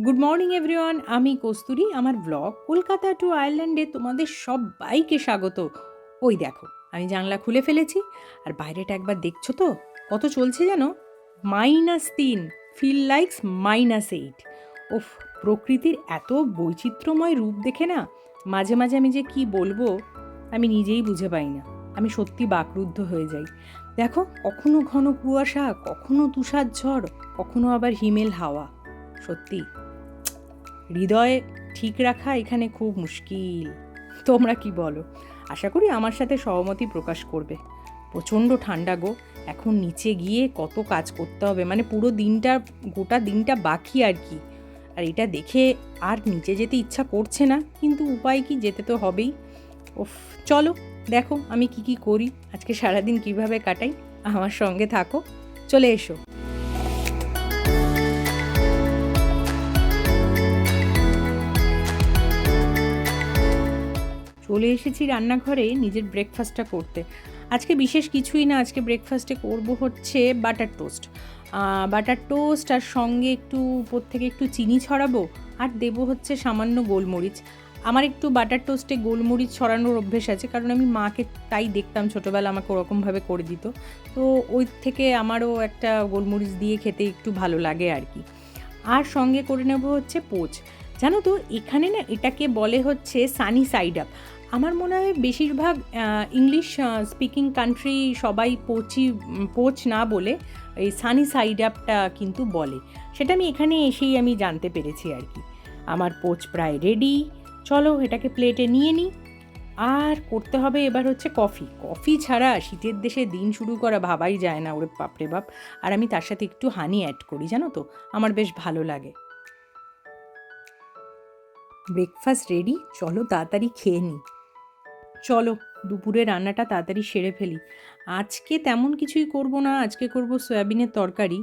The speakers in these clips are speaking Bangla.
গুড মর্নিং এভরিওয়ান, আমি কস্তুরী। আমার ব্লগ কলকাতা টু আয়ারল্যান্ডে তোমাদের সবাইকে স্বাগত। ওই দেখো, আমি জানলা খুলে ফেলেছি, আর বাইরেটা একবার দেখছো তো কত চলছে জানো? -3, ফিল লাইকস -8। ওফ, প্রকৃতির এত বৈচিত্র্যময় রূপ দেখে না মাঝে মাঝে আমি যে কি বলবো আমি নিজেই বুঝে পাই না। আমি সত্যি বাকরুদ্ধ হয়ে যাই। দেখো, কখনো ঘন কুয়াশা, কখনো তুষার ঝড়, কখনো আবার হিমেল হাওয়া। সত্যি হৃদয় ঠিক রাখা এখানে খুব মুশকিল। তোমরা কি বলো? আশা করি আমার সাথে সহমতি প্রকাশ করবে। প্রচণ্ড ঠান্ডা গো। এখন নিচে গিয়ে কত কাজ করতে হবে, মানে পুরো দিনটা, গোটা দিনটা বাকি আর কি। আর এটা দেখে আর নিচে যেতে ইচ্ছা করছে না, কিন্তু উপায় কি, যেতে তো হবেই। ওফ, চলো দেখো আমি কি কি করি, আজকে সারাদিন কিভাবে কাটাই। আমার সঙ্গে থাকো, চলে এসো। চলে এসেছি রান্নাঘরে নিজের ব্রেকফাস্টটা করতে। আজকে বিশেষ কিছুই না, আজকে ব্রেকফাস্টে করব হচ্ছে বাটার টোস্ট। বাটার টোস্ট আর সঙ্গে একটু উপর থেকে একটু চিনি ছড়াবো, আর দেবো হচ্ছে সামান্য গোলমরিচ। আমার একটু বাটার টোস্টে গোলমরিচ ছড়ানোর অভ্যেস আছে, কারণ আমি মাকে তাই দেখতাম ছোটোবেলা, আমাকে ওরকমভাবে করে দিত। তো ওই থেকে আমারও একটা গোলমরিচ দিয়ে খেতে একটু ভালো লাগে আর কি। আর সঙ্গে করে নেব হচ্ছে পোচ। জানো তো, এখানে না এটাকে বলে হচ্ছে সানি সাইড আপ। আমার মনে হয় বেশিরভাগ ইংলিশ স্পিকিং কান্ট্রি সবাই পোচ না বলে এই সানি সাইড আপটা কিন্তু বলে। সেটা আমি এখানে এসেই আমি জানতে পেরেছি আর কি। আমার পোচ প্রায় রেডি। চলো এটাকে প্লেটে নিয়ে নিই। আর করতে হবে এবার হচ্ছে কফি। কফি ছাড়া শীতের দেশে দিন শুরু করা ভাবাই যায় না, ওরে বাপরে বাপ। আর আমি তার সাথে একটু হানি অ্যাড করি, জানো তো, আমার বেশ ভালো লাগে। ব্রেকফাস্ট রেডি, চলো তাড়াতাড়ি খেয়ে নিই। চলো দুপুরে রান্নাটা তাড়াতাড়ি সেরে ফেলি। আজকে তেমন কিছুই করব না, আজকে করব সয়াবিনের তরকারি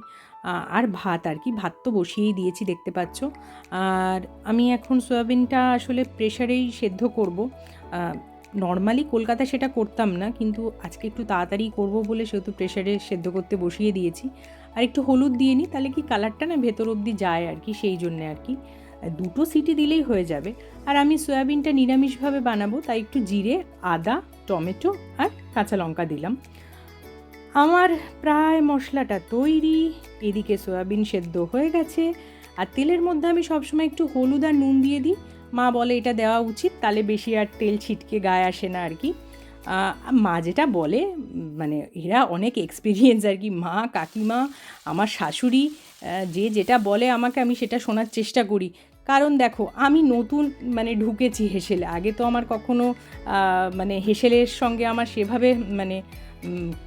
আর ভাত আর কি। ভাত তো বসিয়েই দিয়েছি দেখতে পাচ্ছ। আর আমি এখন সয়াবিনটা আসলে প্রেশারেই সেদ্ধ করব। নর্মালি কলকাতায় সেটা করতাম না, কিন্তু আজকে একটু তাড়াতাড়ি করব বলে সেহেতু প্রেশারে সেদ্ধ করতে বসিয়ে দিয়েছি। আর একটু হলুদ দিয়ে নিই, তাহলে কি কালারটা না ভেতর অবধি যায় আর কি, সেই জন্যে আর কি। দুটো সিটি দিলেই হয়ে যাবে। আর আমি সয়াবিনটা নিরামিষভাবে বানাবো, তাই একটু জিরে, আদা, টমেটো আর কাঁচা লঙ্কা দিলাম। আমার প্রায় মশলাটা তৈরি। এদিকে সয়াবিন সেদ্ধ হয়ে গেছে। আর তেলের মধ্যে আমি সবসময় একটু হলুদ আর নুন দিয়ে দিই। মা বলে এটা দেওয়া উচিত, তাহলে বেশি আর তেল ছিটকে গায়ে আসে না আর কি। মা যেটা বলে, মানে এরা অনেক এক্সপিরিয়েন্স আর কি, মা, কাকিমা, আমার শাশুড়ি, যে যেটা বলে আমাকে আমি সেটা শোনার চেষ্টা করি। কারণ দেখো, আমি নতুন মানে ঢুকেছি হেসেলে, আগে তো আমার কখনো মানে হেসেলের সঙ্গে আমার সেভাবে মানে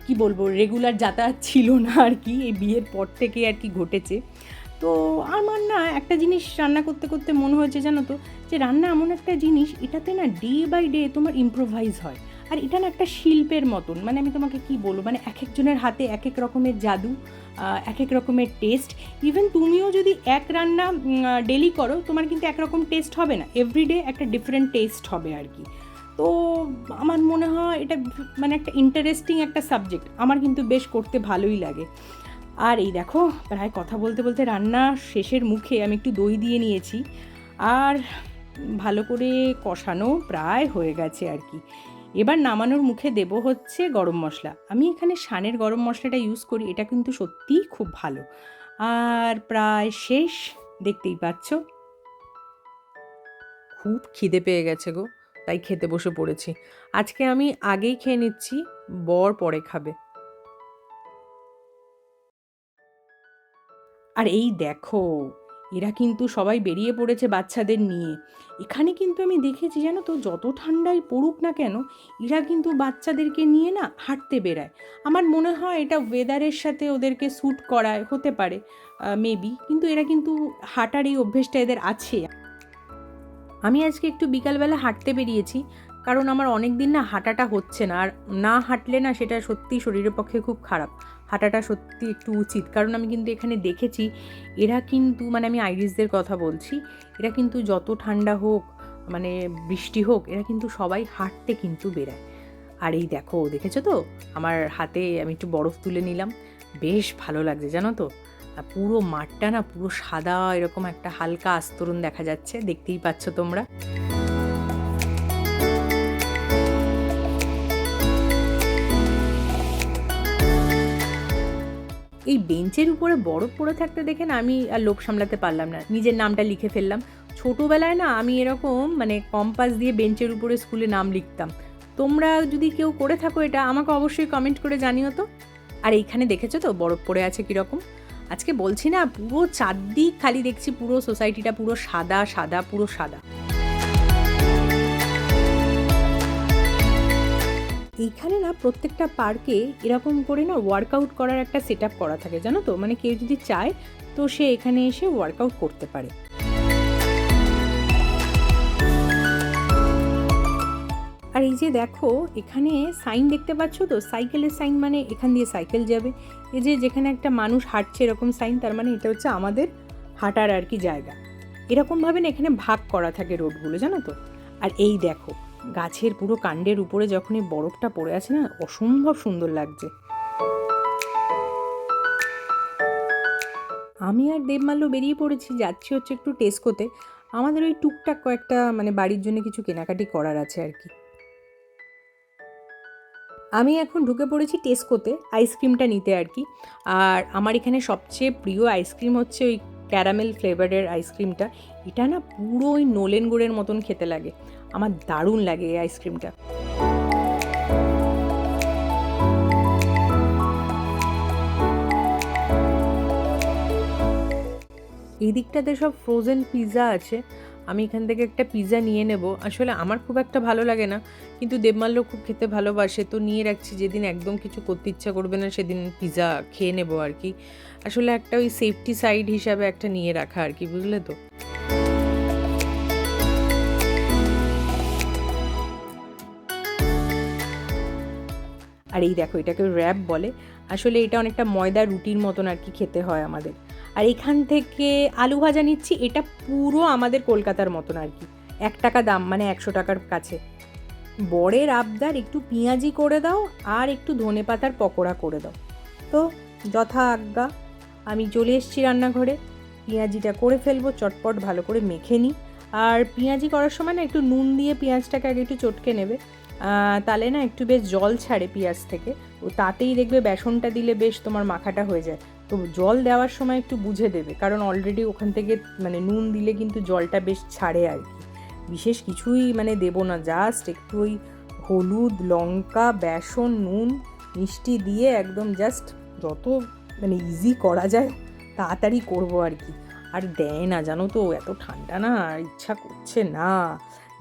কি বলবো, রেগুলার যাতায়াত ছিল না আর কি, এই বিয়ের পর থেকে আর কি ঘটেছে। তো আমার না একটা জিনিস রান্না করতে করতে মনে হয়েছে জানো তো, যে রান্না এমন একটা জিনিস, এটাতে না ডে বাই ডে তোমার ইম্প্রোভাইজ হয়। আর এটা না একটা শিল্পের মতন, মানে আমি তোমাকে কি বলবো, মানে এক একজনের হাতে এক এক রকমের জাদু, এক এক রকমের টেস্ট। ইভেন তুমিও যদি এক রান্না ডেলি করো, তোমার কিন্তু একরকম টেস্ট হবে না, এভরিডে একটা ডিফারেন্ট টেস্ট হবে আর কি। তো আমার মনে হয় এটা মানে একটা ইন্টারেস্টিং একটা সাবজেক্ট, আমার কিন্তু বেশ করতে ভালোই লাগে। আর এই দেখো, প্রায় কথা বলতে বলতে রান্না শেষের মুখে, আমি একটু দই দিয়ে নিয়েছি। আর ভালো করে কষানো প্রায় হয়ে গেছে আর কি। এবার নামানোর মুখে দেব হচ্ছে গরম মশলা। আমি এখানে শানের গরম মশলাটা ইউজ করি, এটা কিন্তু সত্যিই খুব ভালো। আর প্রায় শেষ, দেখতেই পাচ্ছ। খুব খিদে পেয়ে গেছে গো, তাই খেতে বসে পড়েছি। আজকে আমি আগেই খেয়ে নিচ্ছি, বর পরে খাবে। আর এই দেখো, এরা কিন্তু সবাই বেরিয়ে পড়েছে বাচ্চাদের নিয়ে। এখানে কিন্তু আমি দেখেছি জানো তো, যত ঠান্ডায় পড়ুক না কেন, এরা কিন্তু বাচ্চাদেরকে নিয়ে না হাঁটতে বেরায়। আমার মনে হয় এটা ওয়েদারের সাথে ওদেরকে স্যুট করায়, হতে পারে মেবি, কিন্তু এরা কিন্তু হাঁটার এই অভ্যেসটা এদের আছে। আমি আজকে একটু বিকালবেলা হাঁটতে বেরিয়েছি, কারণ আমার অনেক দিন না হাঁটাটা হচ্ছে না। আর না হাঁটলে না সেটা সত্যিই শরীরের পক্ষে খুব খারাপ। হাঁটাটা সত্যি একটু উচিত, কারণ আমি কিন্তু এখানে দেখেছি এরা কিন্তু, মানে আমি আইরিশদের কথা বলছি, এরা কিন্তু যত ঠান্ডা হোক, মানে বৃষ্টি হোক, এরা কিন্তু সবাই হাঁটতে কিন্তু বেরায়। আর এই দেখো, দেখেছো তো আমার হাতে আমি একটু বরফ তুলে নিলাম, বেশ ভালো লাগছে জানো তো। আর পুরো মাঠটা না পুরো সাদা, এরকম একটা হালকা আস্তরণ দেখা যাচ্ছে, দেখতেই পাচ্ছ তোমরা। এই বেঞ্চের উপরে বরফ পড়ে থাকতে দেখে না আমি আর লোভ সামলাতে পারলাম না, নিজের নামটা লিখে ফেললাম। ছোটোবেলায় না আমি এরকম মানে কম্পাস দিয়ে বেঞ্চের উপরে স্কুলে নাম লিখতাম। তোমরা যদি কেউ করে থাকো এটা আমাকে অবশ্যই কমেন্ট করে জানিও তো। আর এইখানে দেখেছো তো বরফ পড়ে আছে কীরকম। আজকে বলছি না পুরো চারদিক খালি দেখছি পুরো সোসাইটিটা পুরো সাদা সাদা, পুরো সাদা। এইখানে না প্রত্যেকটা পার্কে এরকম করে না ওয়ার্কআউট করার একটা সেট আপ করা থাকে, জানো তো, মানে কেউ যদি চায় তো সে এখানে এসে ওয়ার্কআউট করতে পারে। আর এই যে দেখো এখানে সাইন দেখতে পাচ্ছ তো, সাইকেলের সাইন, মানে এখান দিয়ে সাইকেল যাবে। এই যে যেখানে একটা মানুষ হাঁটছে এরকম সাইন, তার মানে এটা হচ্ছে আমাদের হাঁটার আর কি জায়গা। এরকমভাবে না এখানে ভাগ করা থাকে রোডগুলো, জানো তো। আর এই দেখো গাছের পুরো কাণ্ডের উপরে যখন এই বরফটা পড়ে আছে না, অসম্ভব সুন্দর লাগছে। আমি আর দেবমাল্য বেরিয়ে পড়েছি, যাচ্ছি হচ্ছে একটু টেস্কোতে। আমাদের ওই টুকটাক কয়েকটা মানে বাড়ির জন্য কিছু কেনাকাটি করার আছে আর কি। আমি এখন ঢুকে পড়েছি টেস্কোতে আইসক্রিমটা নিতে আর কি। আর আমার এখানে সবচেয়ে প্রিয় আইসক্রিম হচ্ছে ওই ক্যারামেল ফ্লেভারের আইসক্রিমটা। এটা না পুরো ওই নোলেন গুড়ের মতন খেতে লাগে, আমার দারুণ লাগে এই আইসক্রিমটা। এই দিকটাতে সব ফ্রোজেন পিৎজা আছে, আমি এখান থেকে একটা পিৎজা নিয়ে নেব। আসলে আমার খুব একটা ভালো লাগে না, কিন্তু দেবমাল্য খুব খেতে ভালোবাসে, তো নিয়ে রাখছি, যেদিন একদম কিছু করতে ইচ্ছা করবে না সেদিন পিৎজা খেয়ে নেব আর কি। আসলে একটা ওই সেফটি সাইড হিসাবে একটা নিয়ে রাখা আর কি, বুঝলে তো। আর এই দেখো এটাকে র্যাপ বলে, আসলে এটা অনেকটা ময়দা রুটির মতন আর কি খেতে হয় আমাদের। আর এখান থেকে আলু ভাজা নিচ্ছি, এটা পুরো আমাদের কলকাতার মতন আর কি, 1 টাকা দাম, মানে 100 টাকার কাছে। বরের আবদার একটু পেঁয়াজি করে দাও আর একটু ধনেপাতার পকোড়া করে দাও, তো যথা আজ্ঞা আমি চলে এসেছি রান্নাঘরে। পেঁয়াজিটা করে ফেলবো, চটপট ভালো করে মেখে নিই। আর পেঁয়াজি করার সময় না একটু নুন দিয়ে পেঁয়াজটাকে আগে একটু চটকে নেবে, তাহলে না একটু বেশ জল ছাড়ে পেঁয়াজ থেকে, ও তাতেই দেখবে বেসনটা দিলে বেশ তোমার মাখাটা হয়ে যায়। তো জল দেওয়ার সময় একটু বুঝে দেবে, কারণ অলরেডি ওখান থেকে মানে নুন দিলে কিন্তু জলটা বেশ ছাড়ে আর কি। বিশেষ কিছুই মানে দেবো না, জাস্ট একটু ওই হলুদ, লঙ্কা, বেসন, নুন, মিষ্টি দিয়ে একদম জাস্ট যত মানে ইজি করা যায় তাড়াতাড়ি করবো আর কি। আর দেয় না জানো তো, এত ঠান্ডা না, ইচ্ছা করছে না।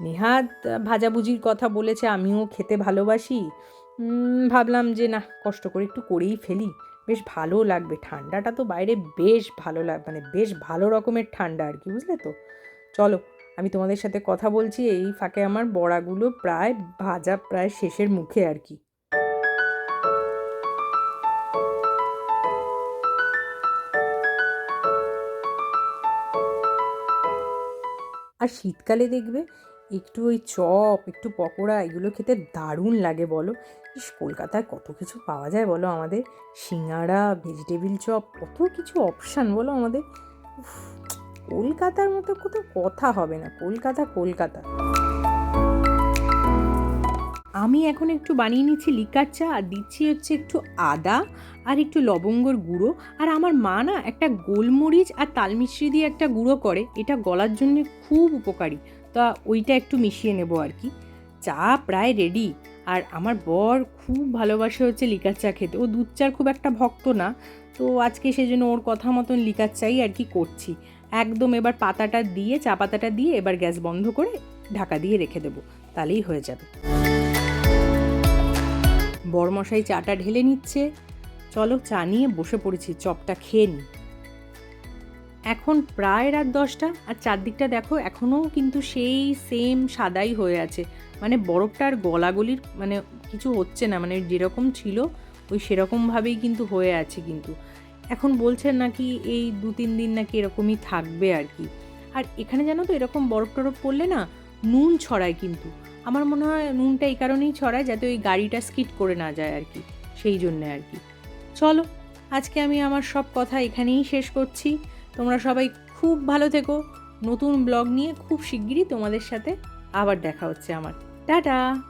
নেহাত ভাজাভুজির কথা বলেছে, আমিও খেতে ভালোবাসি, ভাবলাম যে না কষ্ট করে একটু করেই ফেলি, বেশ ভালো লাগবে। ঠান্ডাটা তো বাইরে বেশ ভালো মানে বেশ ভালো রকমের ঠান্ডা আর কি, বুঝলে তো। চলো আমি তোমাদের সাথে কথা বলছি, এই ফাঁকে আমার বড়াগুলো প্রায় ভাজা প্রায় শেষের মুখে আর কি। আর শীতকালে দেখবে একটু ওই চপ, একটু পকোড়া, এগুলো খেতে দারুণ লাগে বলো। কলকাতায় কত কিছু পাওয়া যায় বলো আমাদের, সিঙ্গাড়া, ভেজিটেবিল চপ, কত কিছু অপশান বলো আমাদের। কলকাতার মতো কত কথা হবে না, কলকাতা কলকাতা। আমি এখন একটু বানিয়ে নিচ্ছি লিকার চা, আর দিচ্ছি হচ্ছে একটু আদা আর একটু লবঙ্গর গুঁড়ো। আর আমার মা না একটা গোলমরিচ আর তালমিশ্রি দিয়ে একটা গুঁড়ো করে, এটা গলার জন্য খুব উপকারী, তা ওইটা একটু মিশিয়ে নেব আর কি। চা প্রায় রেডি। আর আমার বর খুব ভালোবাসে হচ্ছে লিকার চা খেতে, ও দুধ চার খুব একটা ভক্ত না, তো আজকে সেজন্য ওর কথা মতন লিকার চাই আর কি করছি। একদম এবার পাতাটা দিয়ে, চা পাতাটা দিয়ে এবার গ্যাস বন্ধ করে ঢাকা দিয়ে রেখে দেবো, তাহলেই হয়ে যাবে। বড়মশাই চাটা ঢেলে নিচ্ছে, চলো চা নিয়ে বসে পড়েছি, চপটা খেয়ে নিই। এখন প্রায় রাত 10টা, আর চারদিকটা দেখো এখনও কিন্তু সেই সেম সাদাই হয়ে আছে, মানে বরফটা আর গলাগলির মানে কিছু হচ্ছে না, মানে যেরকম ছিল ওই সেরকমভাবেই কিন্তু হয়ে আছে। কিন্তু এখন বলছেন নাকি এই 2-3 দিন নাকি এরকমই থাকবে আর কি। আর এখানে জানো তো এরকম বরফ টরফ পড়লে না নুন ছড়ায়, কিন্তু আমার মনে হয় নুনটা এই কারণেই ছড়ায় যাতে ওই গাড়িটা স্কিড করে না যায় আর কি, সেই জন্যে আর কি। চলো আজকে আমি আমার সব কথা এখানেই শেষ করছি। তোমরা সবাই খুব ভালো থেকো। নতুন ব্লগ নিয়ে খুব শিগগিরই তোমাদের সাথে আবার দেখা হচ্ছে আমার। টাটা।